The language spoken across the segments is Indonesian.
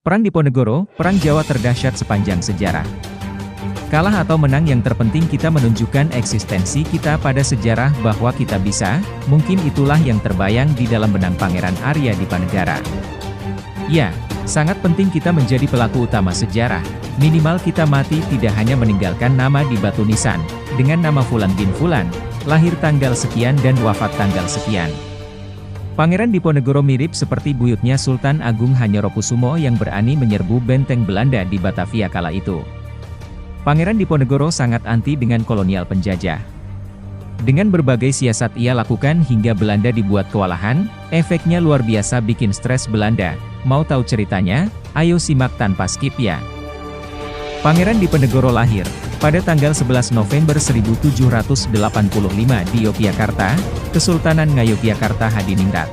Perang Diponegoro, perang Jawa terdahsyat sepanjang sejarah. Kalah atau menang yang terpenting kita menunjukkan eksistensi kita pada sejarah bahwa kita bisa, mungkin itulah yang terbayang di dalam benang Pangeran Arya Dipanegara. Ya, sangat penting kita menjadi pelaku utama sejarah, minimal kita mati tidak hanya meninggalkan nama di batu nisan, dengan nama Fulan bin Fulan, lahir tanggal sekian dan wafat tanggal sekian. Pangeran Diponegoro mirip seperti buyutnya Sultan Agung Hanyorokusumo yang berani menyerbu benteng Belanda di Batavia kala itu. Pangeran Diponegoro sangat anti dengan kolonial penjajah. Dengan berbagai siasat ia lakukan hingga Belanda dibuat kewalahan, efeknya luar biasa bikin stres Belanda. Mau tahu ceritanya? Ayo simak tanpa skip ya. Pangeran Diponegoro lahir pada tanggal 11 November 1785 di Yogyakarta, Kesultanan Ngayogyakarta Hadiningrat.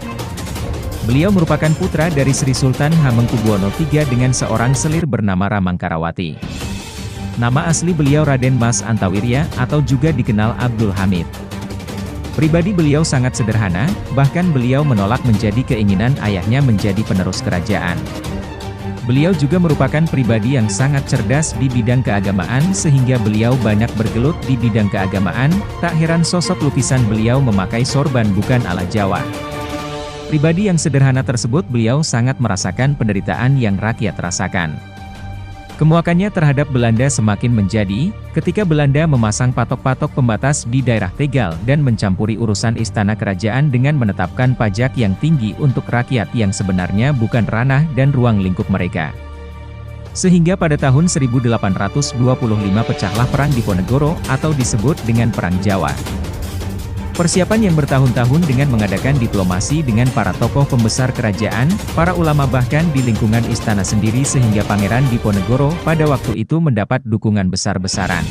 Beliau merupakan putra dari Sri Sultan Hamengkubuwono III dengan seorang selir bernama Ramangkarawati. Nama asli beliau Raden Mas Antawirya atau juga dikenal Abdul Hamid. Pribadi beliau sangat sederhana, bahkan beliau menolak menjadi keinginan ayahnya menjadi penerus kerajaan. Beliau juga merupakan pribadi yang sangat cerdas di bidang keagamaan sehingga beliau banyak bergelut di bidang keagamaan, tak heran sosok lukisan beliau memakai sorban bukan ala Jawa. Pribadi yang sederhana tersebut beliau sangat merasakan penderitaan yang rakyat rasakan. Kemuakannya terhadap Belanda semakin menjadi, ketika Belanda memasang patok-patok pembatas di daerah Tegal dan mencampuri urusan istana kerajaan dengan menetapkan pajak yang tinggi untuk rakyat yang sebenarnya bukan ranah dan ruang lingkup mereka. Sehingga pada tahun 1825 pecahlah Perang Diponegoro atau disebut dengan Perang Jawa. Persiapan yang bertahun-tahun dengan mengadakan diplomasi dengan para tokoh pembesar kerajaan, para ulama bahkan di lingkungan istana sendiri sehingga Pangeran Diponegoro pada waktu itu mendapat dukungan besar-besaran.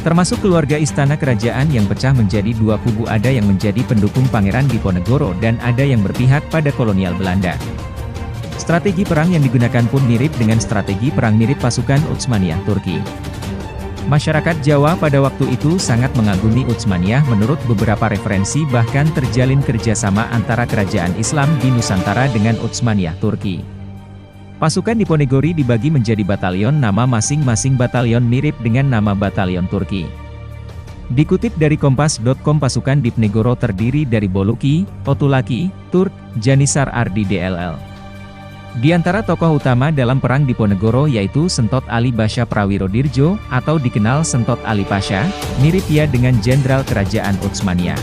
Termasuk keluarga istana kerajaan yang pecah menjadi dua kubu, ada yang menjadi pendukung Pangeran Diponegoro dan ada yang berpihak pada kolonial Belanda. Strategi perang yang digunakan pun mirip dengan strategi perang mirip pasukan Utsmaniyah Turki. Masyarakat Jawa pada waktu itu sangat mengagumi Utsmaniyah menurut beberapa referensi bahkan terjalin kerjasama antara kerajaan Islam di Nusantara dengan Utsmaniyah Turki. Pasukan Diponegoro dibagi menjadi batalion, nama masing-masing batalion mirip dengan nama batalion Turki. Dikutip dari Kompas.com, pasukan Diponegoro terdiri dari Boluki, Otulaki, Turk, Janisar Ardi DLL. Di antara tokoh utama dalam Perang Diponegoro yaitu Sentot Ali Basya Prawirodirjo, atau dikenal Sentot Ali Pasha, mirip ya dengan Jenderal Kerajaan Utsmaniyah.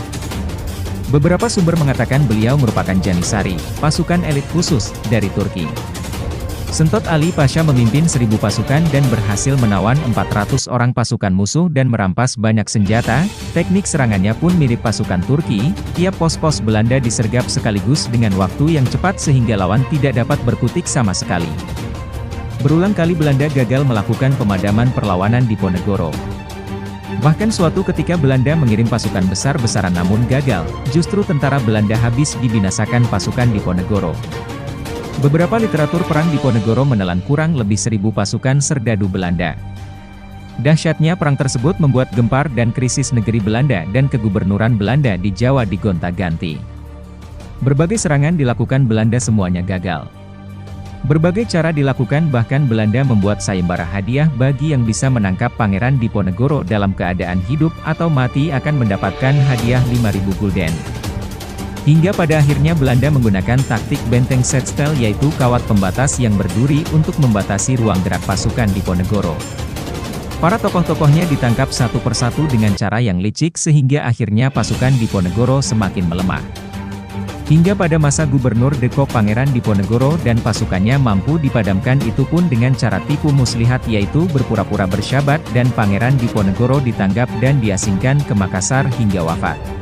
Beberapa sumber mengatakan beliau merupakan Janissary, pasukan elit khusus dari Turki. Sentot Ali Pasha memimpin 1000 pasukan dan berhasil menawan 400 orang pasukan musuh dan merampas banyak senjata. Teknik serangannya pun mirip pasukan Turki, tiap pos-pos Belanda disergap sekaligus dengan waktu yang cepat sehingga lawan tidak dapat berkutik sama sekali. Berulang kali Belanda gagal melakukan pemadaman perlawanan Diponegoro. Bahkan suatu ketika Belanda mengirim pasukan besar-besaran namun gagal, justru tentara Belanda habis dibinasakan pasukan Diponegoro. Beberapa literatur perang Diponegoro menelan kurang lebih 1000 pasukan serdadu Belanda. Dahsyatnya perang tersebut membuat gempar dan krisis negeri Belanda dan kegubernuran Belanda di Jawa digonta-ganti. Berbagai serangan dilakukan Belanda semuanya gagal. Berbagai cara dilakukan bahkan Belanda membuat sayembara hadiah bagi yang bisa menangkap Pangeran Diponegoro dalam keadaan hidup atau mati akan mendapatkan hadiah 5.000 gulden. Hingga pada akhirnya Belanda menggunakan taktik benteng Setstell yaitu kawat pembatas yang berduri untuk membatasi ruang gerak pasukan Diponegoro. Para tokoh-tokohnya ditangkap satu persatu dengan cara yang licik sehingga akhirnya pasukan Diponegoro semakin melemah. Hingga pada masa Gubernur Deko Pangeran Diponegoro dan pasukannya mampu dipadamkan itu pun dengan cara tipu muslihat yaitu berpura-pura bersyabat dan Pangeran Diponegoro ditangkap dan diasingkan ke Makassar hingga wafat.